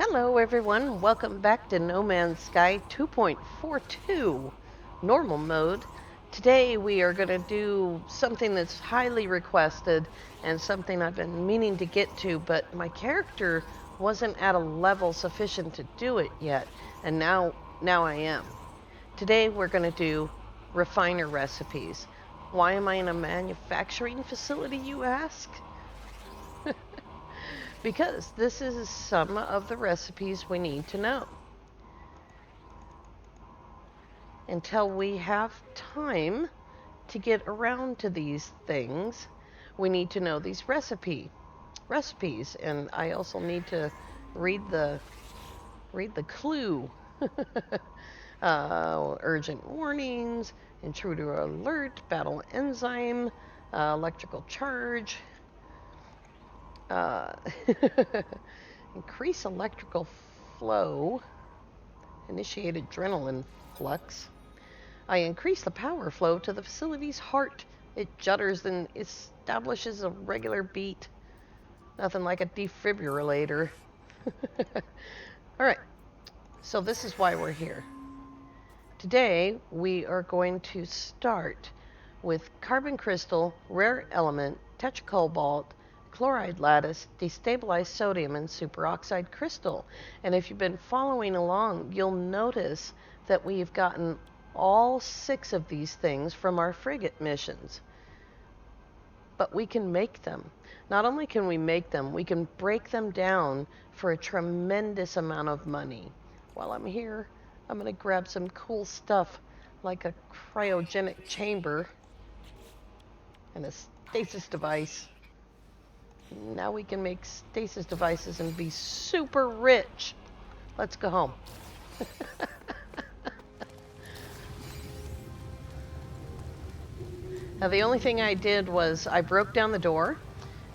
Hello everyone, welcome back to No Man's Sky 2.42 normal mode. Today we are going to do something that's highly requested and something I've been meaning to get to, but my character wasn't at a level sufficient to do it yet, and now I am. Today we're going to do refiner recipes. Why am I in a manufacturing facility, you ask? Because this is some of the recipes we need to know. Until we have time to get around to these things, we need to know these recipes, and I also need to read the clue. Urgent warnings, intruder alert, battle enzyme, electrical charge. Increase electrical flow, initiate adrenaline flux. I increase the power flow to the facility's heart. It judders and establishes a regular beat. Nothing like a defibrillator. Alright, so this is why we're here. Today we are going to start with carbon crystal, rare element, Tetra Cobalt, Chloride Lattice, Destabilized sodium, and superoxide crystal. And if you've been following along, you'll notice that we've gotten all 6 of these things from our frigate missions. But we can make them. Not only can we make them, we can break them down for a tremendous amount of money. While I'm here, I'm going to grab some cool stuff like a cryogenic chamber and a stasis device. Now we can make stasis devices and be super rich. Let's go home. Now the only thing I did was I broke down the door,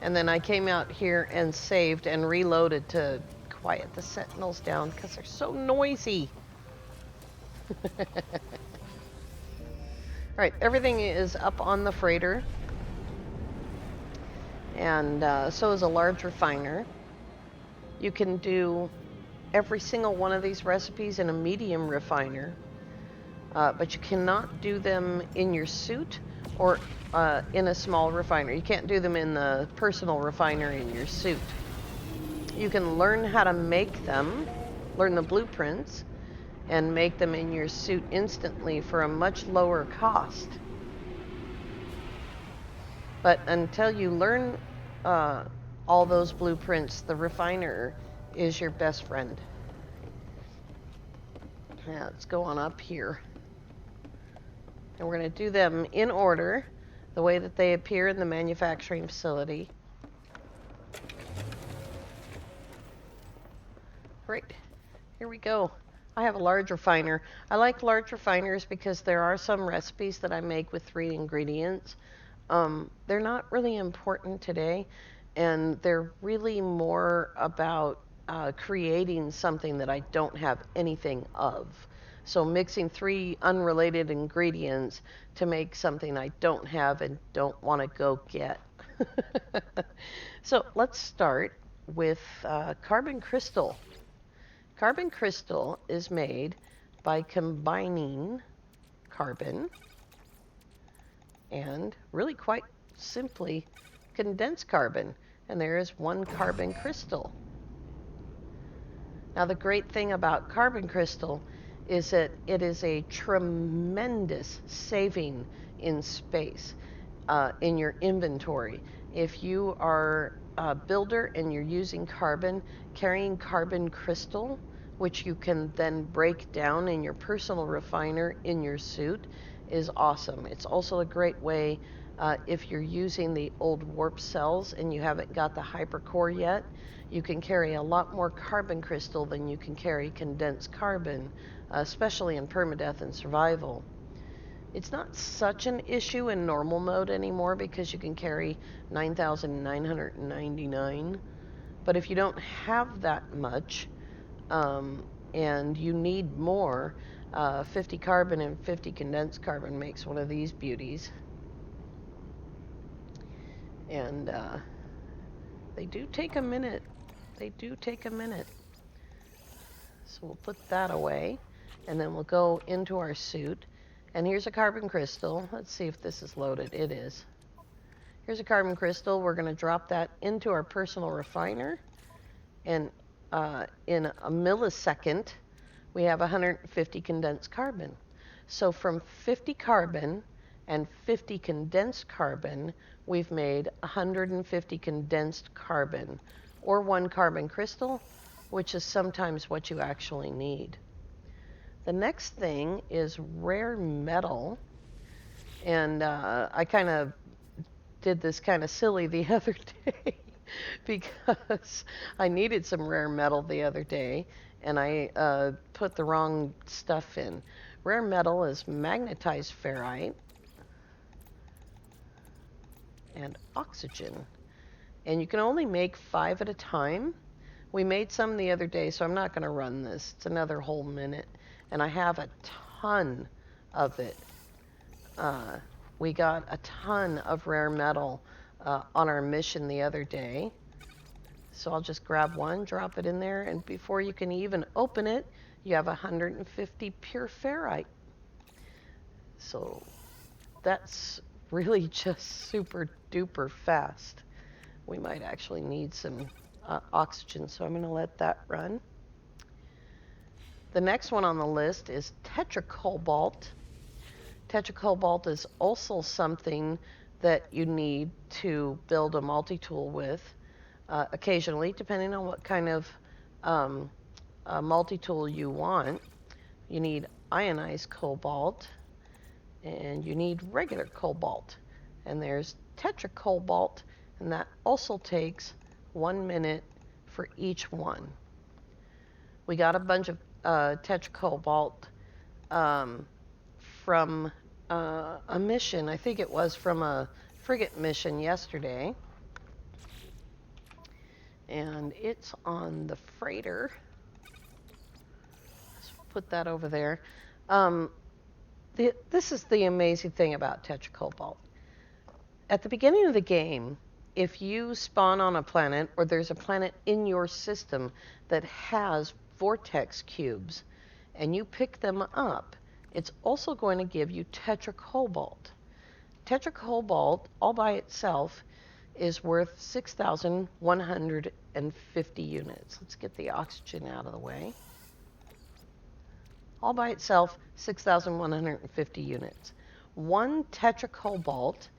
and then I came out here and saved and reloaded to quiet the sentinels down because they're so noisy. Alright, everything is up on the freighter. And so is a large refiner. You can do every single one of these recipes in a medium refiner, but you cannot do them in your suit or in a small refiner. You can't do them in the personal refiner in your suit. You can learn how to make them, learn the blueprints, and make them in your suit instantly for a much lower cost. But until you learn all those blueprints, the refiner is your best friend. Now, let's go on up here. And we're going to do them in order, the way that they appear in the manufacturing facility. Right, here we go. I have a large refiner. I like large refiners because there are some recipes that I make with 3 ingredients. They're not really important today, and they're really more about creating something that I don't have anything of. So mixing 3 unrelated ingredients to make something I don't have and don't want to go get. So let's start with carbon crystal. Carbon crystal is made by combining carbon and, really quite simply, condensed carbon. And there is 1 carbon crystal. Now the great thing about carbon crystal is that it is a tremendous saving in space in your inventory. If you are a builder and you're using carbon, carrying carbon crystal, which you can then break down in your personal refiner in your suit, is awesome. It's also a great way if you're using the old warp cells and you haven't got the hypercore yet, you can carry a lot more carbon crystal than you can carry condensed carbon, especially in permadeath and survival. It's not such an issue in normal mode anymore because you can carry 9,999. But if you don't have that much and you need more, 50 carbon and 50 condensed carbon makes one of these beauties. And they do take a minute. So we'll put that away, and then we'll go into our suit. And here's a carbon crystal. Let's see if this is loaded. It is. Here's a carbon crystal. We're going to drop that into our personal refiner. And in a millisecond, we have 150 condensed carbon. So from 50 carbon and 50 condensed carbon, we've made 150 condensed carbon, or one carbon crystal, which is sometimes what you actually need. The next thing is rare metal. And I kind of did this kind of silly the other day because I needed some rare metal the other day, and I put the wrong stuff in. Rare metal is magnetized ferrite and oxygen. And you can only make 5 at a time. We made some the other day, so I'm not going to run this. It's another whole minute. And I have a ton of it. We got a ton of rare metal on our mission the other day. So I'll just grab one, drop it in there, and before you can even open it, you have 150 pure ferrite. So that's really just super duper fast. We might actually need some oxygen, so I'm going to let that run. The next one on the list is Tetra Cobalt. Tetra Cobalt is also something that you need to build a multi-tool with occasionally, depending on what kind of multi-tool you want. You need ionized cobalt, and you need regular cobalt. And there's Tetra Cobalt, and that also takes 1 minute for each one. We got a bunch of Tetra Cobalt from a mission. I think it was from a frigate mission yesterday. And it's on the freighter. Let's put that over there. This is the amazing thing about Tetra Cobalt. At the beginning of the game, if you spawn on a planet, or there's a planet in your system that has vortex cubes, and you pick them up, it's also going to give you Tetra Cobalt. Tetra Cobalt, all by itself, is worth 6,150 units. Let's get the oxygen out of the way. All by itself, 6,150 units. One Tetra Cobalt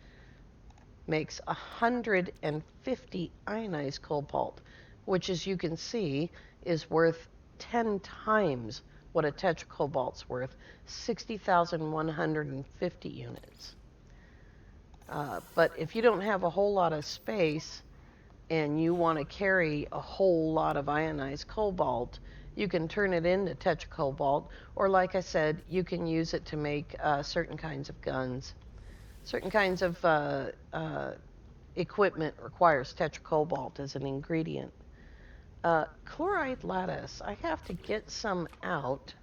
makes 150 ionized cobalt, which, as you can see, is worth 10 times what a Tetra Cobalt's worth, 60,150 units. But if you don't have a whole lot of space and you want to carry a whole lot of ionized cobalt, you can turn it into Tetra Cobalt, or like I said, you can use it to make certain kinds of guns. Certain kinds of equipment requires Tetra Cobalt as an ingredient. Chloride Lattice, I have to get some out.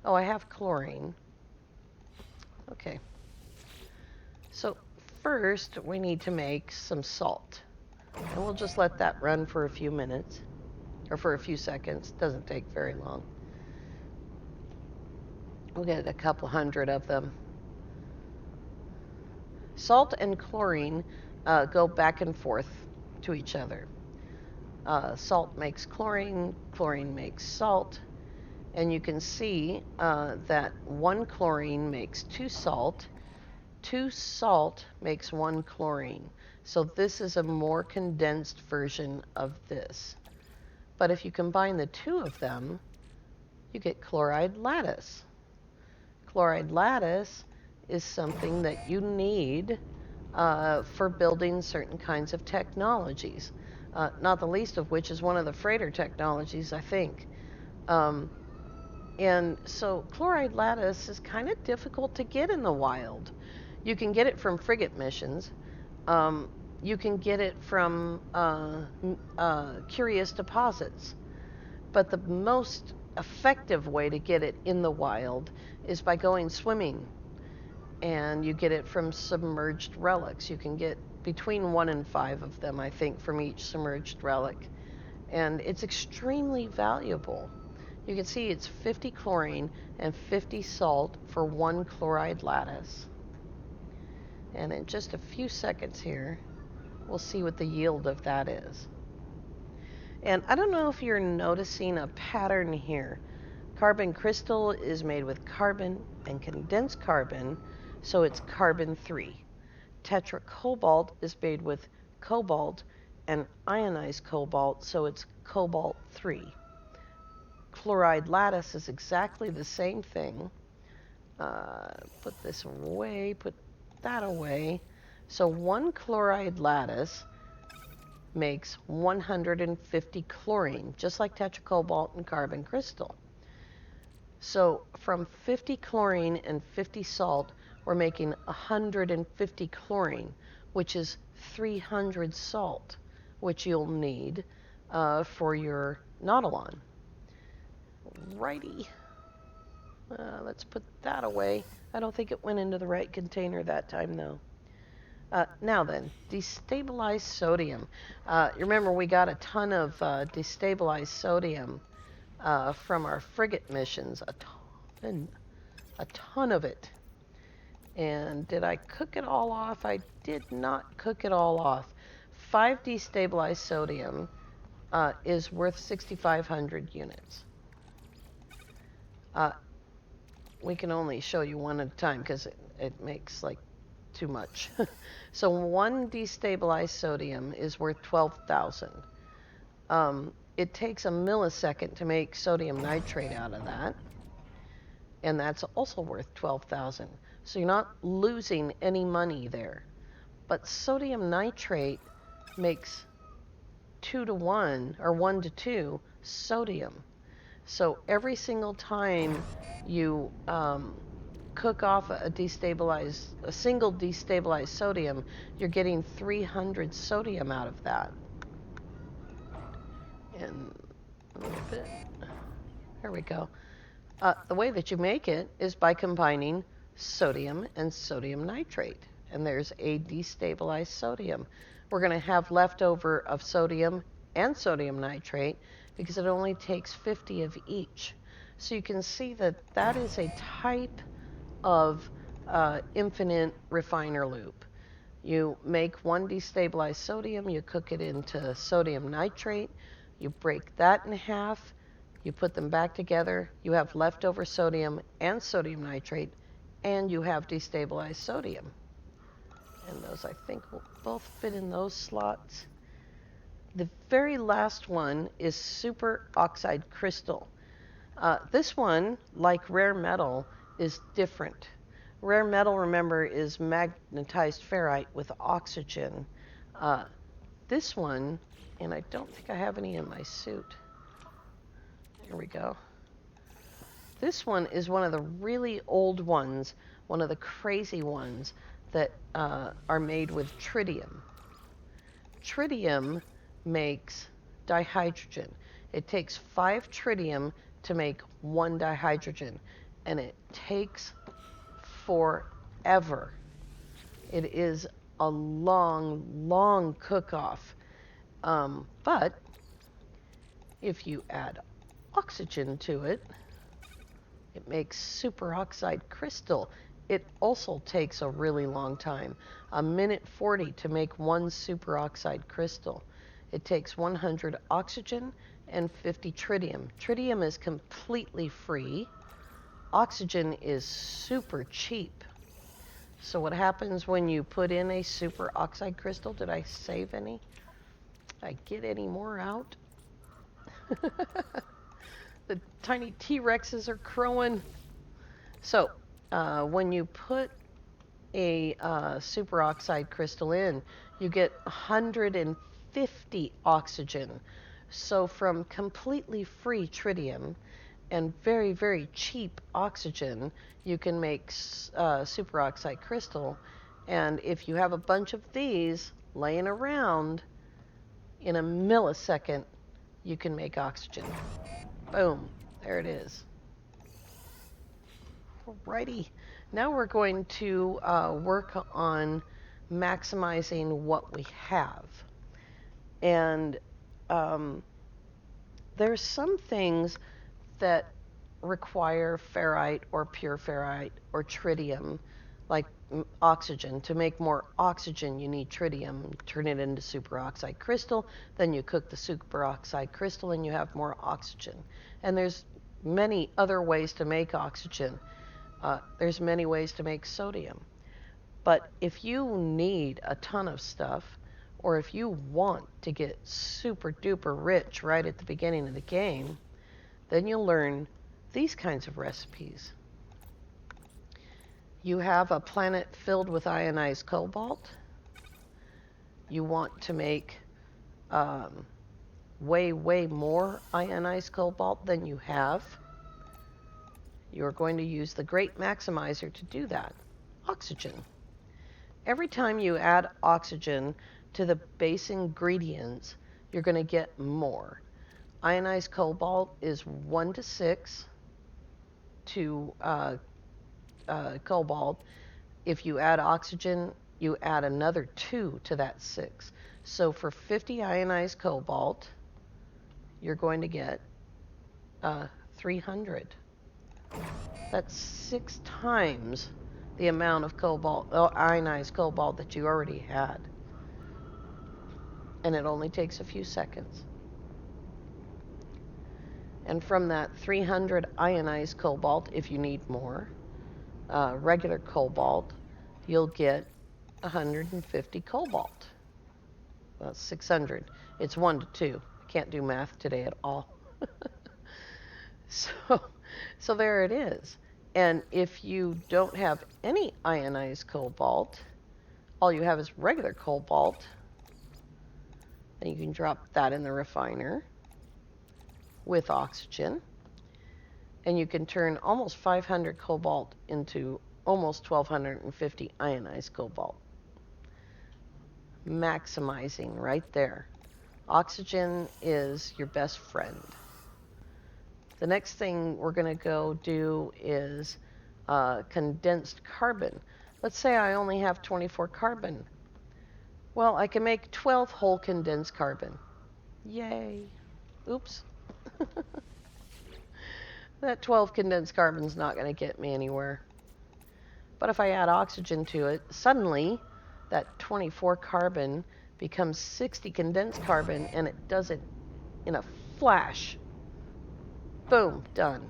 Oh, I have chlorine. Okay. So first, we need to make some salt. And we'll just let that run for a few minutes, or for a few seconds. Doesn't take very long. We'll get a couple hundred of them. Salt and chlorine go back and forth to each other. Salt makes chlorine, chlorine makes salt, and you can see that 1 chlorine makes 2 salt, 2 salt makes 1 chlorine. So this is a more condensed version of this. But if you combine the 2 of them, you get chloride lattice. Chloride lattice is something that you need for building certain kinds of technologies, not the least of which is one of the freighter technologies, I think. And so chloride lattice is kind of difficult to get in the wild. You can get it from frigate missions. You can get it from curious deposits. But the most effective way to get it in the wild is by going swimming. And you get it from submerged relics. You can get between 1 and 5 of them, I think, from each submerged relic. And it's extremely valuable. You can see it's 50 chlorine and 50 salt for 1 chloride lattice. And in just a few seconds here, we'll see what the yield of that is. And I don't know if you're noticing a pattern here. Carbon crystal is made with carbon and condensed carbon, so it's carbon 3. Tetra Cobalt is made with cobalt and ionized cobalt, so it's cobalt 3. Chloride lattice is exactly the same thing. Put this away, put that away. So 1 chloride lattice makes 150 chlorine, just like Tetra Cobalt and carbon crystal. So from 50 chlorine and 50 salt, we're making 150 chlorine, which is 300 salt, which you'll need for your Nautilon. Righty. Let's put that away. I don't think it went into the right container that time, though. Now then, destabilized sodium. You remember we got a ton of destabilized sodium from our frigate missions, a ton of it. And did I cook it all off? I did not cook it all off. 5 destabilized sodium is worth 6,500 units. We can only show you one at a time because it makes like too much. So 1 destabilized sodium is worth 12,000. It takes a millisecond to make sodium nitrate out of that, and that's also worth 12,000. So you're not losing any money there. But sodium nitrate makes 2 to 1 or 1 to 2 sodium. So every single time you cook off a single destabilized sodium, you're getting 300 sodium out of that. And a little bit. There we go. The way that you make it is by combining sodium and sodium nitrate. And there's a destabilized sodium. We're going to have leftover of sodium and sodium nitrate because it only takes 50 of each. So you can see that that is a type of infinite refiner loop. You make 1 destabilized sodium, you cook it into sodium nitrate, you break that in half, you put them back together, you have leftover sodium and sodium nitrate, and you have destabilized sodium. And those, I think, will both fit in those slots. The very last one is super oxide crystal. This one, like rare metal, is different. Rare metal, remember, is magnetized ferrite with oxygen. This one, and I don't think I have any in my suit. Here we go. This one is one of the really old ones, one of the crazy ones that are made with tritium. Tritium makes dihydrogen. It takes 5 tritium to make 1 dihydrogen, and it takes forever. It is a long, long cook-off. But if you add oxygen to it, it makes superoxide crystal. It also takes a really long time, 1:40 to make 1 superoxide crystal. It takes 100 oxygen and 50 tritium. Tritium is completely free. Oxygen is super cheap. So what happens when you put in a superoxide crystal? Did I save any? Did I get any more out? The tiny T-Rexes are crowing. So when you put a superoxide crystal in, you get 150 oxygen. So from completely free tritium and very, very cheap oxygen, you can make superoxide crystal. And if you have a bunch of these laying around, in a millisecond, you can make oxygen. Boom, there it is. Alrighty, now we're going to work on maximizing what we have. And there's some things that require ferrite or pure ferrite or tritium, like oxygen. To make more oxygen, you need tritium. Turn it into superoxide crystal, then you cook the superoxide crystal and you have more oxygen. And there's many other ways to make oxygen. There's many ways to make sodium. But if you need a ton of stuff, or if you want to get super duper rich right at the beginning of the game, then you'll learn these kinds of recipes. You have a planet filled with ionized cobalt. You want to make way, way more ionized cobalt than you have. You're going to use the great maximizer to do that, oxygen. Every time you add oxygen to the base ingredients, you're going to get more. Ionized cobalt is 1 to 6 to cobalt. If you add oxygen, you add another 2 to that 6. So for 50 ionized cobalt, you're going to get 300. That's 6 times the amount of cobalt, ionized cobalt that you already had. And it only takes a few seconds. And from that 300 ionized cobalt, if you need more, regular cobalt, you'll get 150 cobalt. That's 600. It's 1 to 2. I can't do math today at all. So there it is. And if you don't have any ionized cobalt, all you have is regular cobalt, then you can drop that in the refiner with oxygen, and you can turn almost 500 cobalt into almost 1250 ionized cobalt. Maximizing right there. Oxygen is your best friend. The next thing we're going to go do is condensed carbon. Let's say I only have 24 carbon. Well, I can make 12 whole condensed carbon. Yay. Oops. That 12 condensed carbon is not going to get me anywhere. But if I add oxygen to it, suddenly that 24 carbon becomes 60 condensed carbon, and it does it in a flash. Boom, done.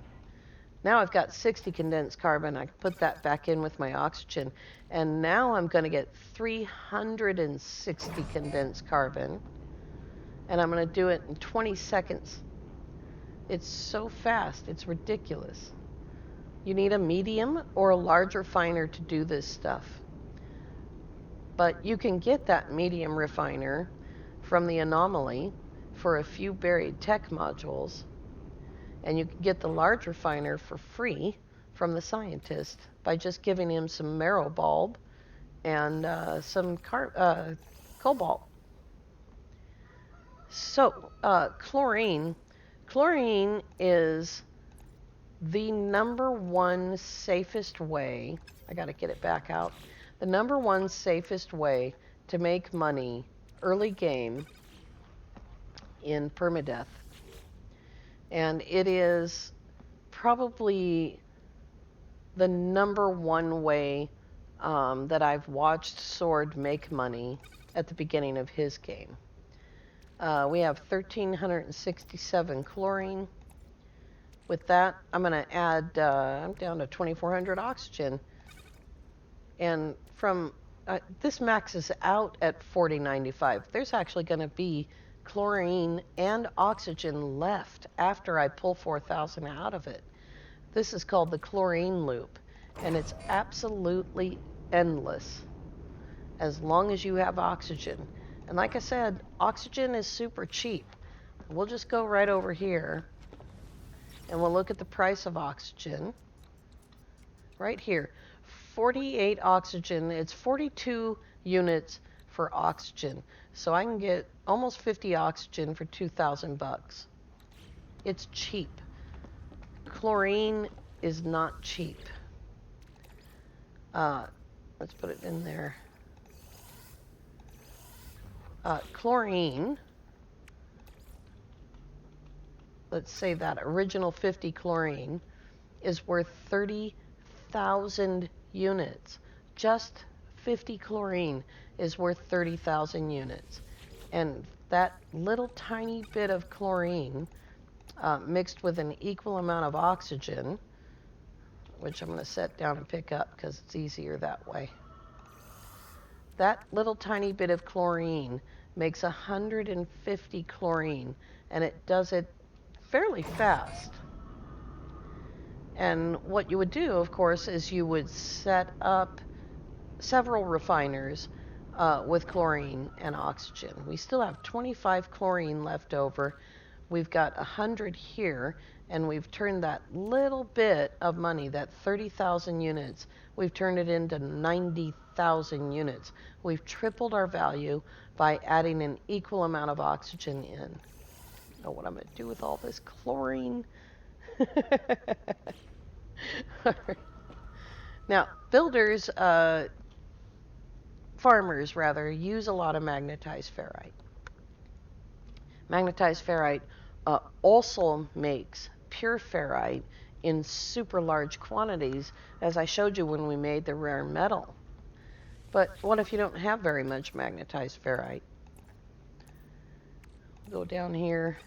Now I've got 60 condensed carbon. I put that back in with my oxygen, and now I'm going to get 360 condensed carbon, and I'm going to do it in 20 seconds. It's so fast, it's ridiculous. You need a medium or a large refiner to do this stuff. But you can get that medium refiner from the Anomaly for a few buried tech modules, and you can get the large refiner for free from the scientist by just giving him some marrow bulb and some cobalt. So, chlorine. Chlorine is the number one safest way, I got to get it back out, the number one safest way to make money early game in permadeath. And it is probably the number one way that I've watched Sword make money at the beginning of his game. We have 1,367 chlorine. With that, I'm going to add, I'm down to 2,400 oxygen. And from, this maxes out at 4095. There's actually going to be chlorine and oxygen left after I pull 4,000 out of it. This is called the chlorine loop, and it's absolutely endless as long as you have oxygen. And like I said, oxygen is super cheap. We'll just go right over here and we'll look at the price of oxygen. Right here, 48 oxygen, it's 42 units for oxygen. So I can get almost 50 oxygen for 2,000 bucks. It's cheap. Chlorine is not cheap. Let's put it in there. Chlorine let's say that original 50 chlorine is worth 30,000 units. Just 50 chlorine is worth 30,000 units. And that little tiny bit of chlorine mixed with an equal amount of oxygen, which I'm going to set down and pick up because it's easier that way. That little tiny bit of chlorine makes 150 chlorine, and it does it fairly fast. And what you would do, of course, is you would set up several refiners with chlorine and oxygen. We still have 25 chlorine left over. We've got 100 here, and we've turned that little bit of money, that 30,000 units, we've turned it into 90,000 units. We've tripled our value by adding an equal amount of oxygen in. I know what I'm going to do with all this chlorine. Now, builders, farmers rather, use a lot of magnetized ferrite. Magnetized ferrite also makes pure ferrite in super large quantities, as I showed you when we made the rare metal. But what if you don't have very much magnetized ferrite? Go down here.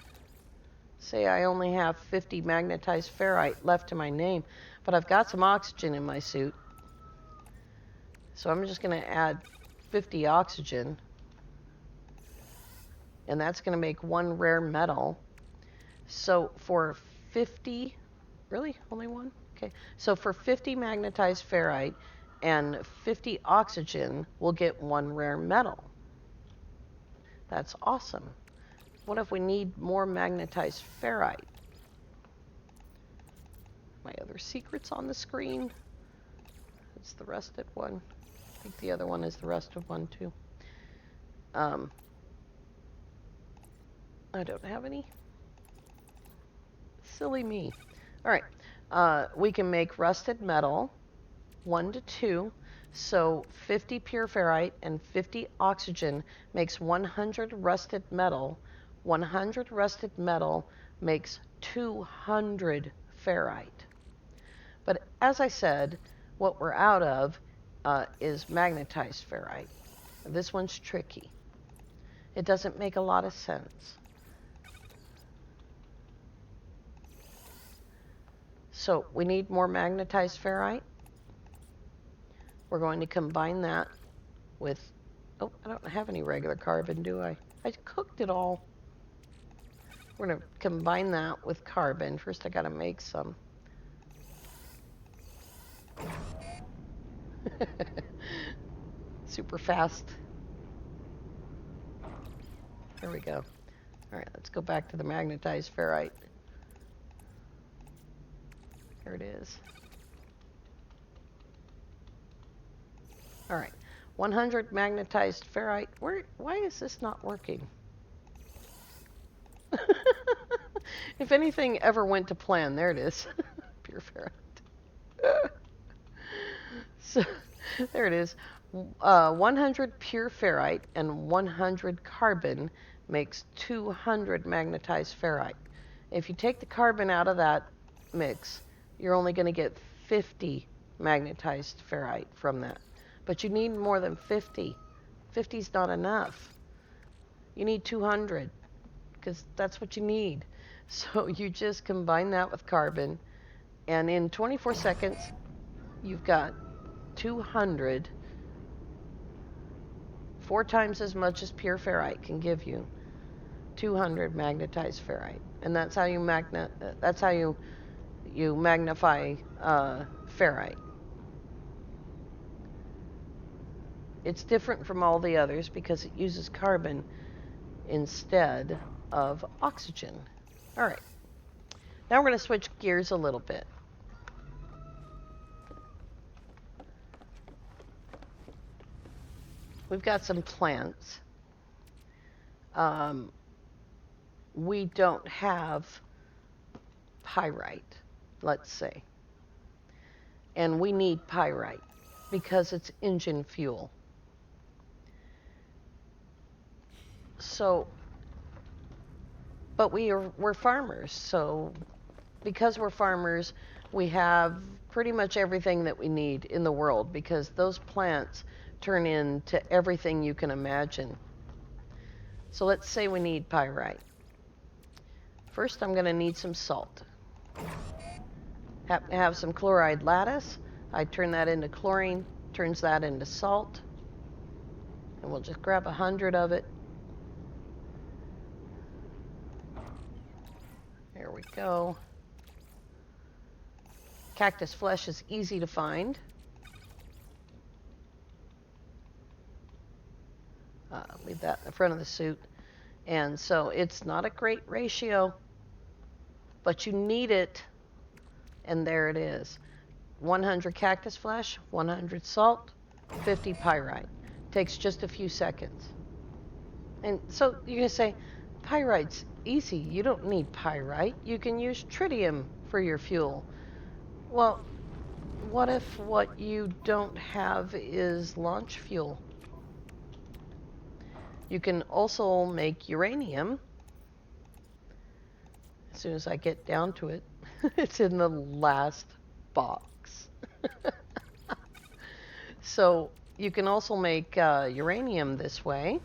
Say I only have 50 magnetized ferrite left to my name, but I've got some oxygen in my suit. So I'm just going to add 50 oxygen, and that's going to make one rare metal. So for 50, really? Only one? Okay. So for 50 magnetized ferrite and 50 oxygen, we'll get one rare metal. That's awesome. What if we need more magnetized ferrite? My other secret's on the screen. It's the rusted one. I think the other one is the rusted one too. I don't have any. Silly me. All right. We can make rusted metal 1 to 2. So 50 pure ferrite and 50 oxygen makes 100 rusted metal. 100 rusted metal makes 200 ferrite. But as I said, what we're out of is magnetized ferrite. This one's tricky. It doesn't make a lot of sense. So we need more magnetized ferrite. We're going to combine that with, oh, I don't have any regular carbon, do I? I cooked it all. We're going to combine that with carbon. First I got to make some. Super fast. There we go. All right, let's go back to the magnetized ferrite. There it is. All right, 100 magnetized ferrite. Why is this not working? If anything ever went to plan, there it is. Pure ferrite. So, there it is. 100 pure ferrite and 100 carbon makes 200 magnetized ferrite. If you take the carbon out of that mix, you're only going to get 50 magnetized ferrite from that. But you need more than 50. 50 is not enough. You need 200, because that's what you need. So you just combine that with carbon, and in 24 seconds, you've got 200, 4 times as much as pure ferrite can give you, 200 magnetized ferrite. And that's how you magnify ferrite. It's different from all the others because it uses carbon instead of oxygen. All right. Now we're going to switch gears a little bit. We've got some plants. We don't have pyrite, let's say. And we need pyrite because it's engine fuel. But we're farmers, so because we're farmers, we have pretty much everything that we need in the world because those plants turn into everything you can imagine. So let's say we need pyrite. First, I'm going to need some salt. Happen to have some chloride lattice. I turn that into chlorine, turns that into salt. And we'll just grab 100 of it. There we go. Cactus flesh is easy to find. Leave that in the front of the suit. And so it's not a great ratio, but you need it, and there it is. 100 cactus flesh, 100 salt, 50 pyrite. Takes just a few seconds. And so you're going to say, pyrite's easy. You don't need pyrite. You can use tritium for your fuel. Well, what if what you don't have is launch fuel? You can also make uranium. As soon as I get down to it, it's in the last box. So you can also make uranium this way.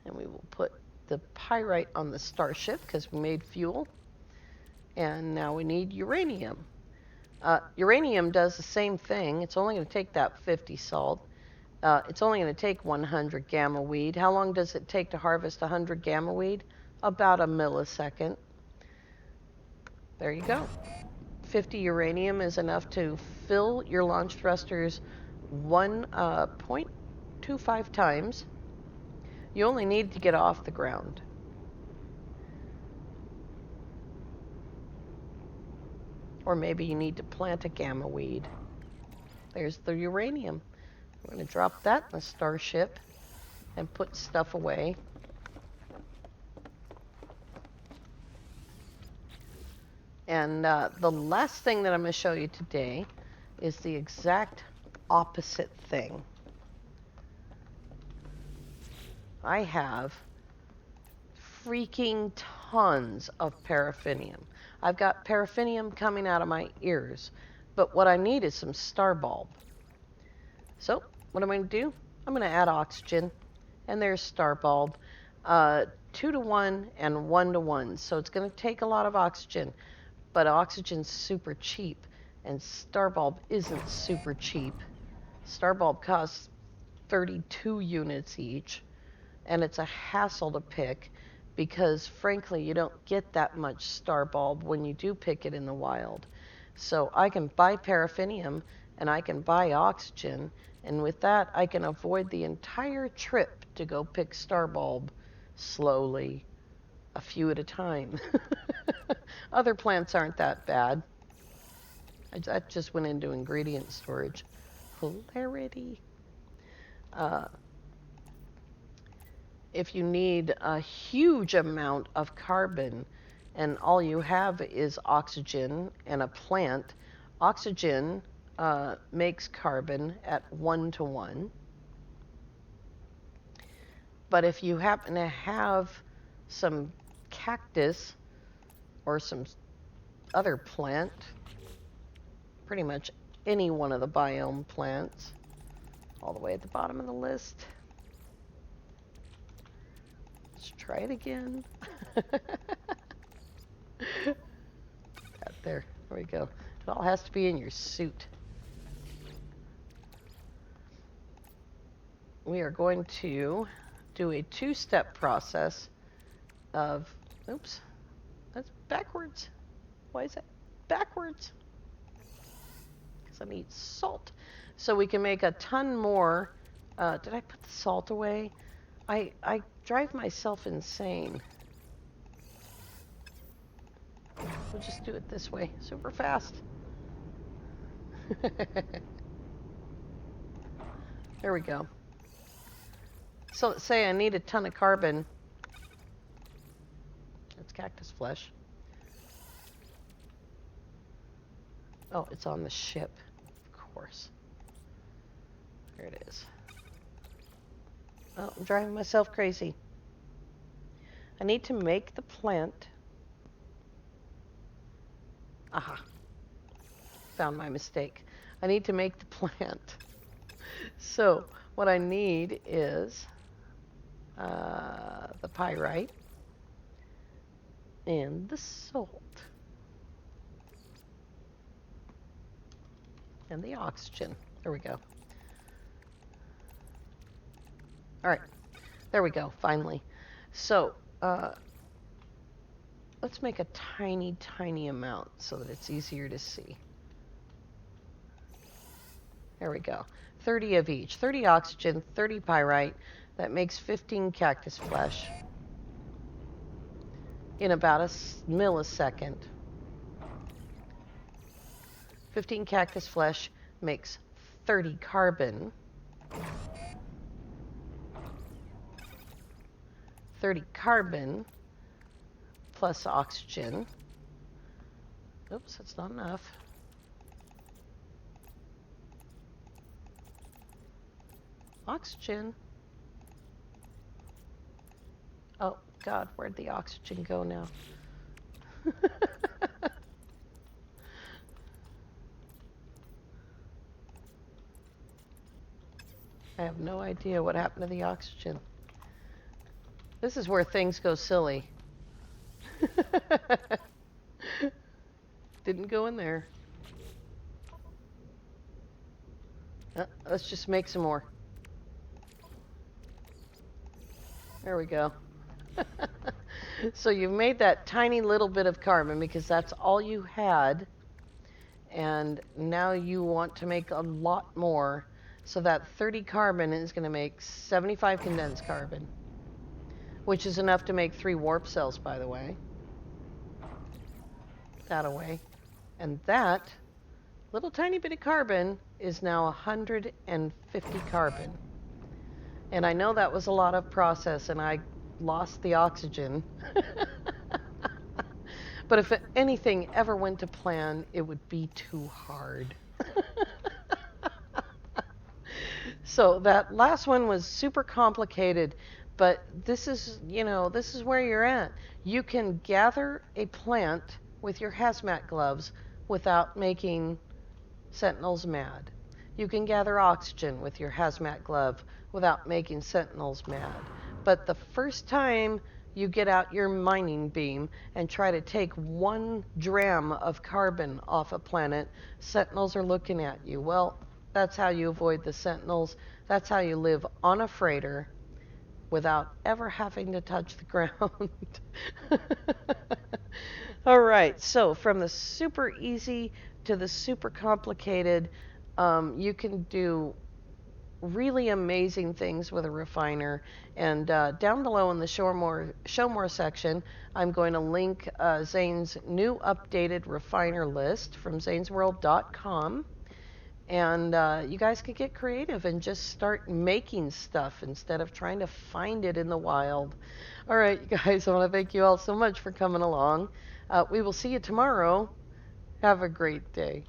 And we will put the pyrite on the starship because we made fuel. And now we need uranium. Uranium does the same thing. It's only going to take that 50 salt. It's only going to take 100 gamma weed. How long does it take to harvest 100 gamma weed? About a millisecond. There you go. 50 uranium is enough to fill your launch thrusters 1.25 times. You only need to get off the ground. Or maybe you need to plant a gamma weed. There's the uranium. We're going to drop that in the starship and put stuff away. And the last thing that I'm going to show you today is the exact opposite thing. I have freaking tons of paraffinium. I've got paraffinium coming out of my ears, but what I need is some star bulb. So what I'm going to do, I'm going to add oxygen, and there's star bulb, 2 to 1 and 1 to 1. So it's going to take a lot of oxygen, but oxygen's super cheap, and star bulb isn't super cheap. Star bulb costs 32 units each, and it's a hassle to pick because, frankly, you don't get that much star bulb when you do pick it in the wild. So I can buy paraffinium, and I can buy oxygen, and with that, I can avoid the entire trip to go pick star bulb slowly, a few at a time. Other plants aren't that bad. I just went into ingredient storage. Hilarity. If you need a huge amount of carbon and all you have is oxygen and a plant, oxygen makes carbon at 1 to 1. But if you happen to have some cactus or some other plant, pretty much any one of the biome plants, all the way at the bottom of the list. Let's try it again. There we go. It all has to be in your suit. We are going to do a 2-step process of, oops, that's backwards. Why is that backwards? Because I need salt. So we can make a ton more. Did I put the salt away? I drive myself insane. We'll just do it this way, super fast. There we go. So let's say I need a ton of carbon. That's cactus flesh. Oh, it's on the ship, of course. There it is. Oh, I'm driving myself crazy. I need to make the plant. Aha. Found my mistake. I need to make the plant. So what I need is the pyrite and the salt and the oxygen. There we go. All right, there we go, finally. So let's make a tiny, tiny amount so that it's easier to see. There we go. 30 of each. 30 oxygen, 30 pyrite. That makes 15 cactus flesh in about a millisecond. 15 cactus flesh makes 30 carbon. 30 carbon plus oxygen. Oops, that's not enough. Oxygen. Oh, God, where'd the oxygen go now? I have no idea what happened to the oxygen. This is where things go silly. Didn't go in there. Let's just make some more. There we go. So you've made that tiny little bit of carbon because that's all you had. And now you want to make a lot more. So that 30 carbon is going to make 75 condensed carbon, which is enough to make 3 warp cells, by the way. That away. And that little tiny bit of carbon is now 150 carbon. And I know that was a lot of process, and I lost the oxygen. But if anything ever went to plan, it would be too hard. So that last one was super complicated, but this is, this is where you're at. You can gather a plant with your hazmat gloves without making sentinels mad. You can gather oxygen with your hazmat glove without making sentinels mad. But the first time you get out your mining beam and try to take 1 dram of carbon off a planet, sentinels are looking at you. Well, that's how you avoid the sentinels. That's how you live on a freighter without ever having to touch the ground. All right, so from the super easy to the super complicated, you can do really amazing things with a refiner. And down below in the show more section, I'm going to link Zane's new updated refiner list from zanesworld.com. And you guys could get creative and just start making stuff instead of trying to find it in the wild. All right, you guys, I want to thank you all so much for coming along. We will see you tomorrow. Have a great day.